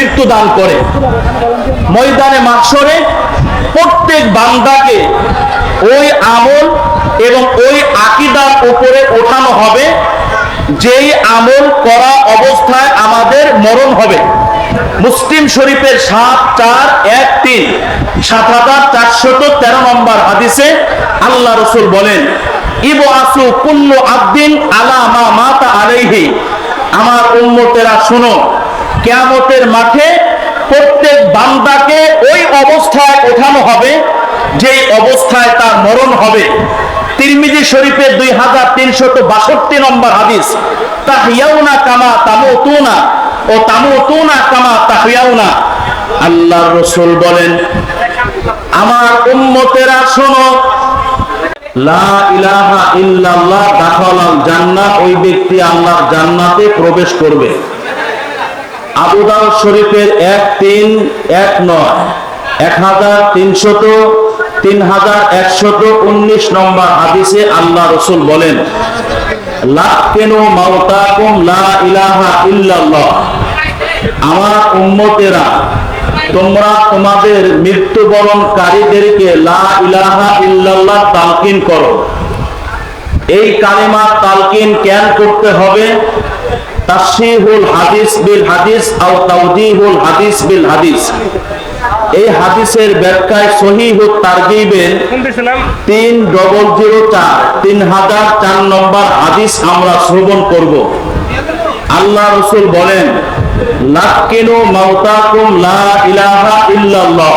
মৃত্যু দান করে। ময়দানে মাহশরে প্রত্যেক বান্দাকে ওই আমল এবং ওই আকীদার উপরে ওঠানো হবে যেই আমল করা অবস্থায় আমাদের মরণ হবে। মুসলিম শরীফের 7413 নম্বর হাদিসে আল্লাহ রাসূল বলেন, ইবআসু কুল্লু আবদিন আলা মা মাতা আলাইহি। আমার উম্মতেরা শোনো, কিয়ামতের মাঠে প্রত্যেক বান্দাকে ওই অবস্থায় ওঠানো হবে যেই অবস্থায় তার মরণ হবে। তিরমিজি শরীফের 2362 নম্বর হাদিস, তাহইয়াউনা কামা তামুতুনা ও তামুতুনা কামা তাহইয়াউনা। আল্লাহর রাসূল বলেন, আমার উম্মতেরা শোনো, লা ইলাহা ইল্লাল্লাহ দাখালাল জান্নাহ, ওই ব্যক্তি আল্লাহর জান্নাতে প্রবেশ করবে। আবু দাউদ শরীফের 3119 নম্বর হাদিসে আল্লাহ রাসূল বলেন, লাকিনু মাউতাকুম লা ইলাহা ইল্লাল্লাহ। আমার উম্মতেরা, তোমরা তোমাদের মৃত্যুবরণকারীদেরকে লা ইলাহা ইল্লাল্লাহ তালকিন করো। এই কালিমা তালকিন কেন করতে হবে? তাসহিহুল হাদিস বিল হাদিস আও তাওদীহুল হাদিস বিল হাদিস। এই হাদিসের ব্যাখ্যায় সহিহুত তারগীবের 3004 নম্বর হাদিস আমরা শ্রবণ করব। আল্লাহ রাসূল বলেন, লাকিনু মাউতাকুম লা ইলাহা ইল্লাল্লাহ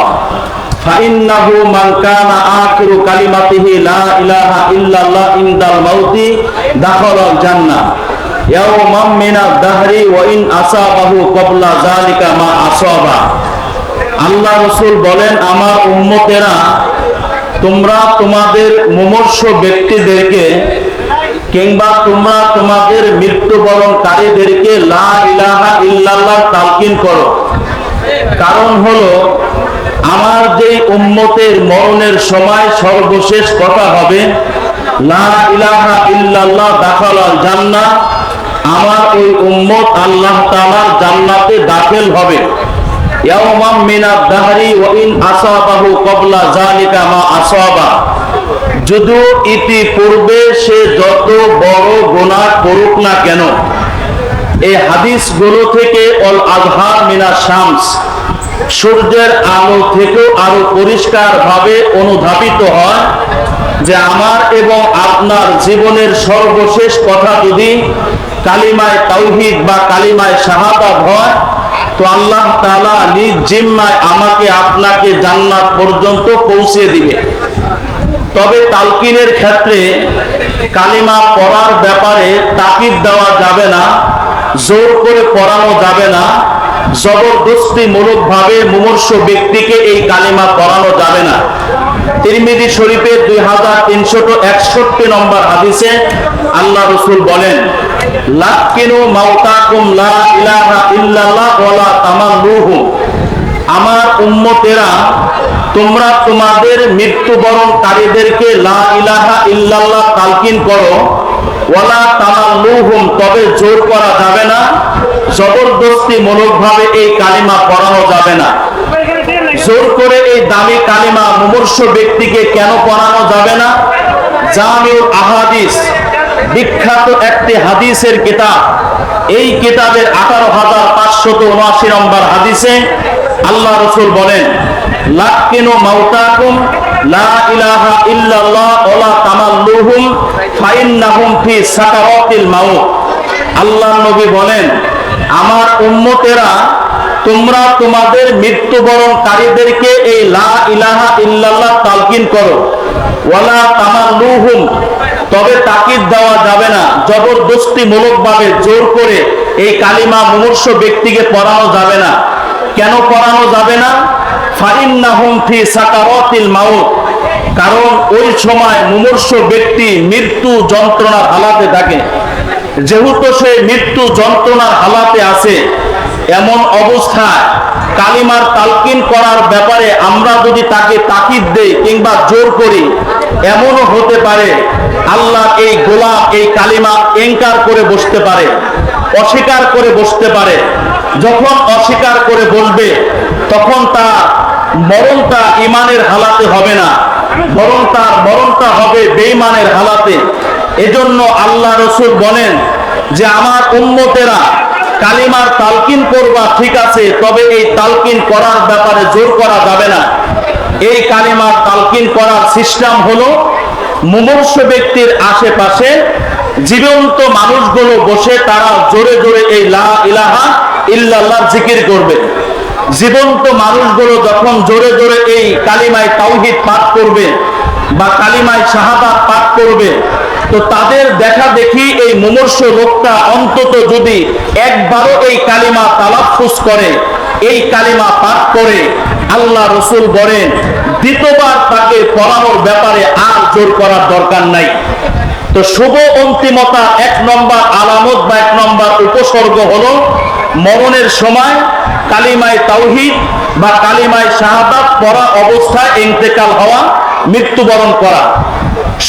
ফাইন্নাহু মান কানা আখিরু কালিমাতিহি লা ইলাহা ইল্লাল্লাহ ইনদাল মাউতি দাখালাল জান্নাহ ইয়াওমান মিনাদ দাহরি ওয়া ইন আসাবাহু ক্বাবলা যালিকা মা আসাবা। আল্লাহ রাসূল বলেন, আমার উম্মতেরা, তোমরা তোমাদের মুমূর্ষ ব্যক্তিদেরকে কিংবা তোমরা তোমাদের মৃত্যুবরণকারীদেরকে লা ইলাহা ইল্লাল্লাহ তালকিন করো। কারণ হলো, আমার যে উম্মতের মরণের সময় সর্বশেষ কথা হবে লা ইলাহা ইল্লাল্লাহ দাখালাল জান্নাহ, আমার ওই উম্মত আল্লাহ তাআলার জান্নাতে দাখিল হবে। ইয়াওমান মিনাদ দাহরি ওয়া ইন আসাবাহু ক্বাবলা যালিকা মা আসাবা। যদিও ইতিপূর্বে সে যত বড় গুনাহ করুক না কেন। এই হাদিসগুলো থেকে অল আযহার মিনাশ শামস, সূর্যের আলো থেকেও আরো পরিষ্কার ভাবে অনুধাবিত হয় যে আমার এবং আপনার জীবনের সর্বশেষ কথা যদি কালিমায়ে তাওহীদ বা কালিমায়ে শাহাদাত হয়, তো আল্লাহ তাআলা নিজ জিম্মায় আমাকে আপনাকে জান্নাত পর্যন্ত পৌঁছে দিবে। তবে তালকিনের ক্ষেত্রে কালিমা পড়ার ব্যাপারে তাকিদ দেওয়া যাবে না, জোর করে পড়ানো যাবে না, জবরদস্তি মূলকভাবে মুমূর্ষ ব্যক্তিকে এই কালিমা পড়ানো যাবে না। তিরমিজি শরীফের 2361 নম্বর হাদিসে আল্লাহ রাসূল বলেন, লাকিনু মাউতাকুম লা ইলাহা ইল্লাল্লাহ ওয়া লা তামান্নুহু। আমার উম্মতেরা, তোমরা তোমাদের মৃত্যুবরণকারীদেরকে লা ইলাহা ইল্লাল্লাহ তালকিন করো, ওয়া লা তামান্নুহুম, তবে জোর করা যাবে না, জবরদস্তি মূলকভাবে এই কালিমা পড়ানো যাবে না। জোর করে এই দামি কালিমা মুমূর্ষ ব্যক্তিকে কেন পড়ানো যাবে না? জামিউল আহাদিস, বিখ্যাত একটি হাদিসের কিতাব, এই কিতাবের 18579 নম্বর হাদিসে আল্লাহ রাসূল বলেন, লাকিনু মাউতাকুম লা ইলাহা ইল্লাল্লাহ ওয়া লা তামাল্লুহুম ফাইন্নাহুম ফি সাকারাতিল মাউত। আল্লাহর নবী বলেন, আমার উম্মতেরা, তোমরা তোমাদের মৃত্যুবরণকারীদেরকে এই লা ইলাহা ইল্লাল্লাহ তালকিন করো, ওয়া লা তামাল্লুহুম, তবে তাকিদ দেওয়া যাবে না, জবরদস্তি মূলকভাবে জোর করে এই কালিমা মুমূর্ষ ব্যক্তিকে পড়ানো যাবে না। কেন পড়ানো যাবে না? ফাইন্নাহুম ফি সাকারাতিল মাউত, কারণ ওই সময় মুমূর্ষ ব্যক্তি মৃত্যু যন্ত্রণার হালাতে থাকে। যেহেতু সে মৃত্যু যন্ত্রণার হালাতে আছে, এমন অবস্থায় কালিমার তালকিন করার ব্যাপারে আমরা যদি তাকে তাকিদ দেই কিংবা জোর করি, এমনও হতে পারে আল্লাহ এই গোলাম এই কালিমা ইনকার করে বসতে পারে, অস্বীকার করে বসতে পারে। যখন অস্বীকার করে বসবে তখন তার মরণটা ইমানের হালাতে হবে না, বরং তার মরণটা হবে বেঈমানের হালাতে। এজন্য আল্লাহ রসুল বলেন যে আমার উম্মতেরা কালিমার তালকিন করবা ঠিক আছে, তবে এই তালকিন করার ব্যাপারে জোর করা যাবে না। এই কালিমার তালকিন করার সিস্টেম হলো মুমূর্ষ ব্যক্তির আশেপাশে জীবন্ত মানুষগুলো বসে তারা জোরে জোরে এই লা ইলাহা ইল্লাল্লাহ জিকির করবে। জীবন্ত মানুষগুলো যখন জোরে জোরে এই কালিমায় তাওহীদ পাঠ করবে বা কালিমায় শাহাদাত পাঠ করবে, তো তাদের দেখা দেখি এই মুমূর্ষ লোকটা অন্তত যদি একবারও এই কালিমা তালাফফুজ করে, এই কালিমা পাঠ করে, আল্লাহ রসুল বলেন দ্বিতীয়বার তাকে পড়ানোর ব্যাপারে আর জোর করার দরকার নাই। তো শুভ অন্তিমতা এক নম্বর আলামত বা এক নম্বর উপসর্গ হলো মরণের সময় কালিমায় তাওহীদ বা কালিমায় শাহাদাত পড়া অবস্থায় ইন্তেকাল হওয়া, মৃত্যুবরণ করা।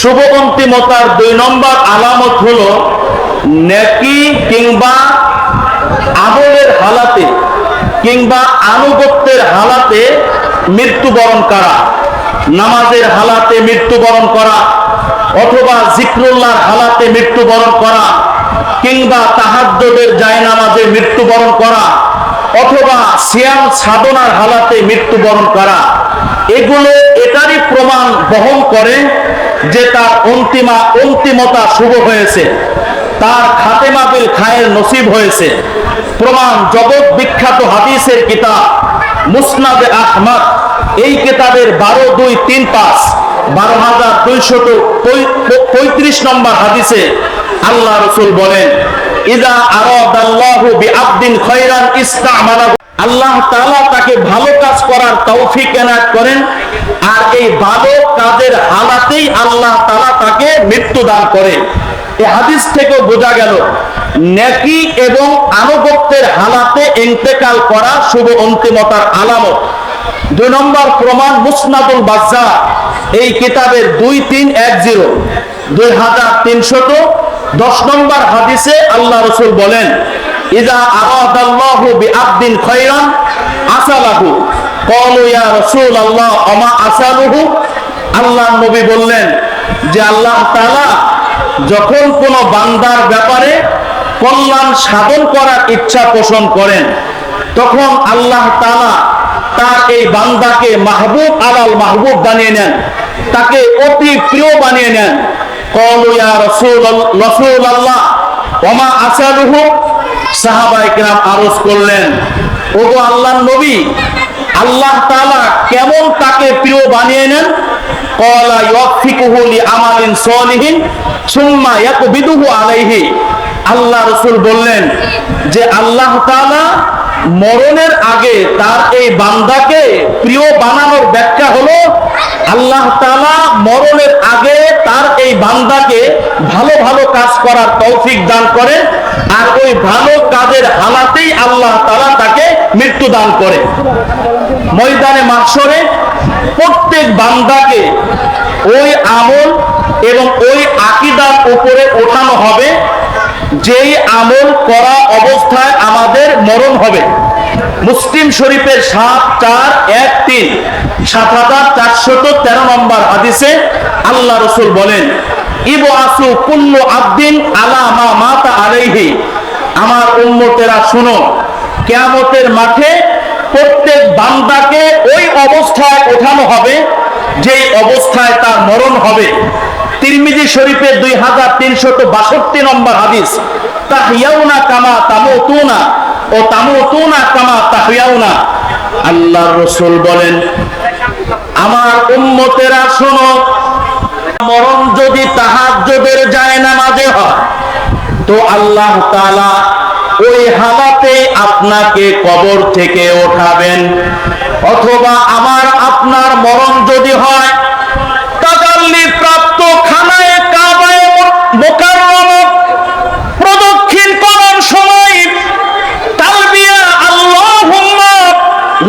শুভ অন্তিমতার 2 নম্বর আলামত হলো নেকি কিংবা আমলের হালাতে কিংবা আনুগত্যের হালাতে মৃত্যুবরণ করা। নামাজের হালাতে মৃত্যুবরণ করা, অথবা জিকরুল্লাহর হালাতে মৃত্যুবরণ করা, কিংবা তাহাজ্জুদের জায়নামাজে মৃত্যুবরণ করা, অথবা সিয়াম সাধনার হালাতে মৃত্যুবরণ করা। এগুলো এটারই প্রমাণ বহন করে যে তার অন্তিমতা শুভ হয়েছে, তার খাতেমা বিল খায়ের নসিব হয়েছে। প্রমাণ জগৎ বিখ্যাত হাদিসের কিতাব মুসনাদে আহমদ, এই কিতাবের 12-2-3-5 12235 নম্বর হাদিসে আল্লাহ রাসূল বলেন ইযা আরাদাল্লাহু বিআবদিন খায়রান ইসতা'মালাহু, আল্লাহ তাআলা তাকে ভালো কাজ করার তৌফিক এনায়েত করেন, আর এই ভালো কাজের হালাতেই আল্লাহ তাআলা তাকে মৃত্যু দান করেন। এই হাদিস থেকে বোঝা গেল নেকি এবং আনুগত্যের হালাতে ইন্তেকাল করা শুভ অন্তিমতার আলামত। 2 নম্বর প্রমাণ মুসনাদুল বাজ্জার, এই কিতাবের 2310 নম্বর হাদিসে আল্লাহ রাসূল বলেন ইযা আরাদাল্লাহু বিআবদিন খায়রান আসালাহু, ক্বালু ইয়া রাসূলুল্লাহ আমা আসালুহু। আল্লাহর নবী বললেন যে আল্লাহ তাআলা যখন কোন বান্দার ব্যাপারে কল্যাণ সাধন করার ইচ্ছা পোষণ করেন, তখন আল্লাহ তাআলা তার এই বান্দাকে মাহবুব আলাল মাহবুব বানিয়ে নেন, তাকে অতি প্রিয় বানিয়ে নেন। ক্বালু ইয়া রাসূলুল্লাহ ওমা আসালুহু, সাহাবায়ে কেরাম আরজ করলেন ওগো আল্লাহর নবী, আল্লাহ তাআলা কেমন তাকে প্রিয় বানিয়ে নেন? ক্বালা ইয়াফিকুহু লিআমালিন সালিহিন সুম্মা ইয়াকবিদুহু আলাইহি। আল্লাহ রাসূল বললেন যে আল্লাহ তাআলা মরণের আগে তার এই বান্দাকে প্রিয় বানানোর ব্যাখ্যা হলো আল্লাহ তাআলা মরণের আগে তার এই বান্দাকে ভালো ভালো কাজ করার তৌফিক দান করেন, আর ওই ভালো কাজের হালাতেই আল্লাহ তাআলা তাকে মৃত্যু দান করে। ময়দানে মাহশরে প্রত্যেক বান্দাকে ওই আমল এবং ওই আকীদার উপরে ওঠানো হবে যেই আমল করা অবস্থায় আমাদের মরণ হবে। মুসলিম শরীফের 7413 নম্বর হাদিসে আল্লাহ রাসূল বলেন ইবআসু কুল্লু আবদিন আলা মা মাতা আলাইহি। আমার উম্মতেরা শুনো, কিয়ামতের মাঠে প্রত্যেক বান্দাকে ওই অবস্থায় ওঠানো হবে যেই অবস্থায় তার মরণ হবে। তিরমিজি শরীফের 2362 নম্বর হাদিস তাহইয়াউনা কামা তামুতুনা ও তামুতুনা কামা তাহইয়াউনা। আল্লাহর রাসূল বলেন আমার উম্মতেরা শোনো, মরণ যদি তাহাজ্জুদের জায়নামাজে হয় তো আল্লাহ তাআলা ওই হালাতে আপনাকে কবর থেকে ওঠাবেন, অথবা আমার আপনার মরণ যদি হয় তাজাল্লি প্রাপ্ত খানায়ে কাবায়ে মুকাররমা প্রদক্ষিণ করার সময় তালবিয়া আল্লাহুম্মা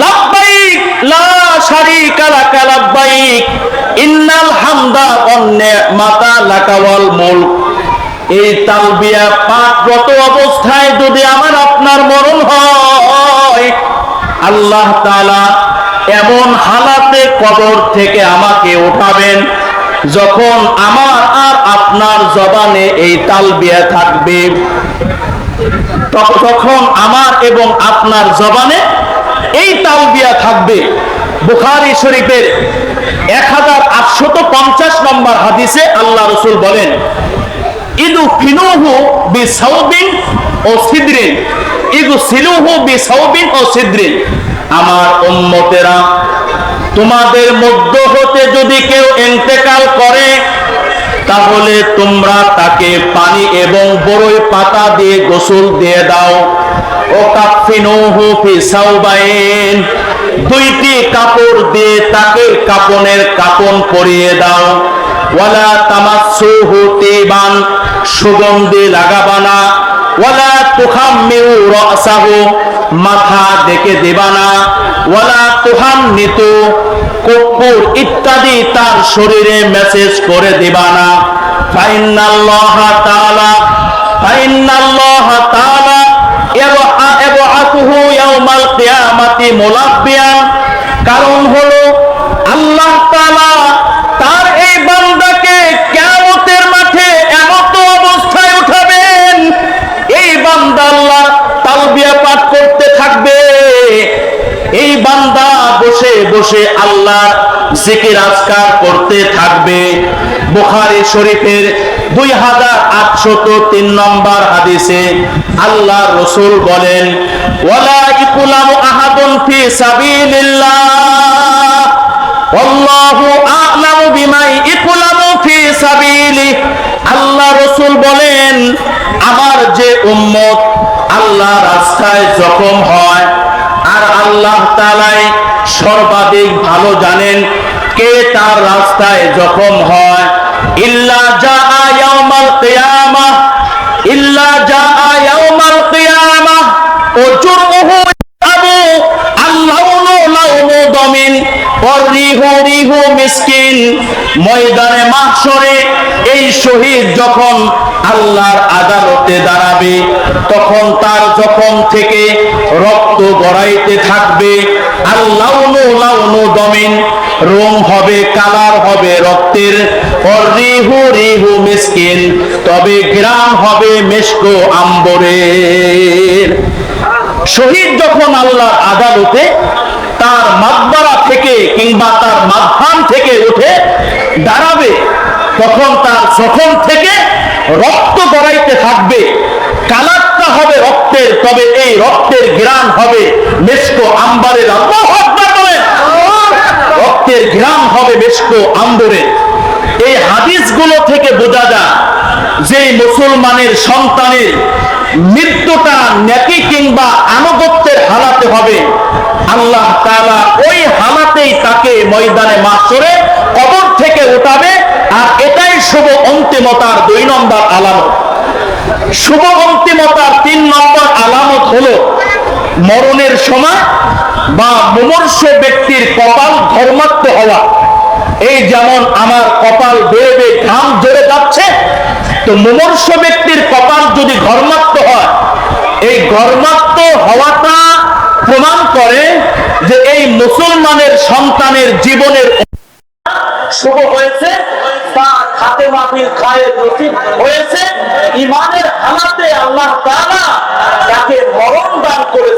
লাব্বাইক লা শারীকা লাকা লাব্বাইক ইন্নাল হামদা হামদা ওয়ান্নে মাতা লাকাওয়াল মুলক। এই তালবিয়া পাঠরত অবস্থায় যদি আমার আপনার মরণ হয়, আল্লাহ তাআলা এমন হালাতে কবর থেকে আমাকে উঠাবেন যখন আমার আর আপনার জবানে এই তালবিয়া থাকবে, তখন আমার এবং আপনার জবানে এই তালবিয়া থাকবে। বুখারী শরীফের 1850 নম্বর হাদিসে আল্লাহ রাসূল বলেন, ইদফিনুহু বিসাউবিন ও সিদরিন, ইগসিলুহু বিসাউবিন ও সিদরিন। আমার উম্মতেরা, তোমাদের মধ্য হতে যদি কেউ ইন্তেকাল করে, তাহলে তোমরা তাকে পানি এবং বরই পাতা দিয়ে গোসল দিয়ে দাও। ও কাফিনুহু ফি সাউবাইন, দুইটি কাপড় দিয়ে তাকে কাফনের কাফন পরিয়ে দাও। ওয়ালা তামাসসুহু তিবান, সুগন্ধি লাগাবানা। ওয়ালা তুখাম্মিউ রাসাহু, মাথা ডেকে দেবানা। ওয়ালা তুহান্নিতু, কর্পূর ইত্যাদি তার শরীরে মেসেজ করে দিবানা। ফাইন্নাল্লাহা তাআলা ইয়াবআতুহু ইয়াউমাল কিয়ামাতি মুলাব্বিয়ান, কারণ হলো আল্লাহ তাআলা তার এই বান্দাকে কিয়ামতের মাঠে এমন অবস্থায় উঠাবেন, এই বান্দা আল্লাহ তালবিয়া পাঠ করতে থাকবে, এই বান্দা বসে বসে আল্লাহ জিকির আজকার করতে থাকবে। বুখারী শরীফের 2803 নম্বর হাদিসে আল্লাহ রাসূল বলেন, ওয়ালা ইকুলামু আহাদুন ফি সাবিলিল্লাহ আল্লাহু আ'লামু বিমা ইকুলামু ফি সাবিলি। আল্লাহ রাসূল বলেন, আমার যে উম্মত আল্লাহ রাস্তায় জখম হয়, আর আল্লাহ তাআলাই সর্বাধিক ভালো জানেন কে তার রাস্তায় জখম হয়। ইল্লা জাআ ইয়াউমাল কিয়ামাহ, ইল্লা জাআ ইয়াউমাল কিয়ামাহ ও জুরমুহু আবু আল্লাউনু লাউনু দামিন ওয়া রিহু রিহু মিসকিন। ময়দানে মাহশরে এই শহীদ যখন আল্লাহর আদালতে দাঁড়াবে, তখন তার জখম থেকে রক্ত গড়াইতে থাকবে। আল্লাউনু লাউনু দামিন, রং হবে, কালার হবে রক্তের। ওয়া রিহু রিহু মিসকিন, তবে ঘ্রাণ হবে মেশক আম্বরের। শহীদ যখন আল্লাহর আদালতে তার মাকবারা থেকে কিংবা তার মাধ্যম থেকে উঠে দাঁড়াবে, তখন তার জখম থেকে রক্ত গড়াইতে থাকবে। কালারটা হবে রক্তের, তবে এই রক্তের ঘ্রাণ হবে মেশক আম্বরের। আল্লাহু আকবার বলেন। রক্তের ঘ্রাণ হবে মেশক আম্বরের। এই হাদিসগুলো থেকে বোঝা যায় যে মুসলমানের সন্তানের মৃত্যুটা নেকি কিংবা আনুগত্যের হালাতে হবে, আল্লাহ তাআলা ওই হালাতেই তাকে ময়দানে মাহশরে কবর থেকে উঠাবে। আর এটাই শুভ অন্তিমতার 2 নম্বর আলামত। শুভ অন্তিমতার 3 নম্বর আলামত হলো মরণের সময় বা মুমূর্ষ ব্যক্তির কপাল ঘর্মাক্ত হওয়া। এই যেমন আমার কপাল বেয়ে বেয়ে ঘাম ঝরে যাচ্ছে, তো মুমূর্ষ ব্যক্তির কপাল যদি ঘর্মাক্ত হয়, এই ঘর্মাক্ত হওয়াটা প্রমাণ করে যে এই মুসলমানের সন্তানের জীবনের শুভ হয়েছে, তার খাতেমা বিল খায়ের নসিব হয়েছে। ঈমানের হালাতে আল্লাহ তাআলা তাকে মরণ দান করে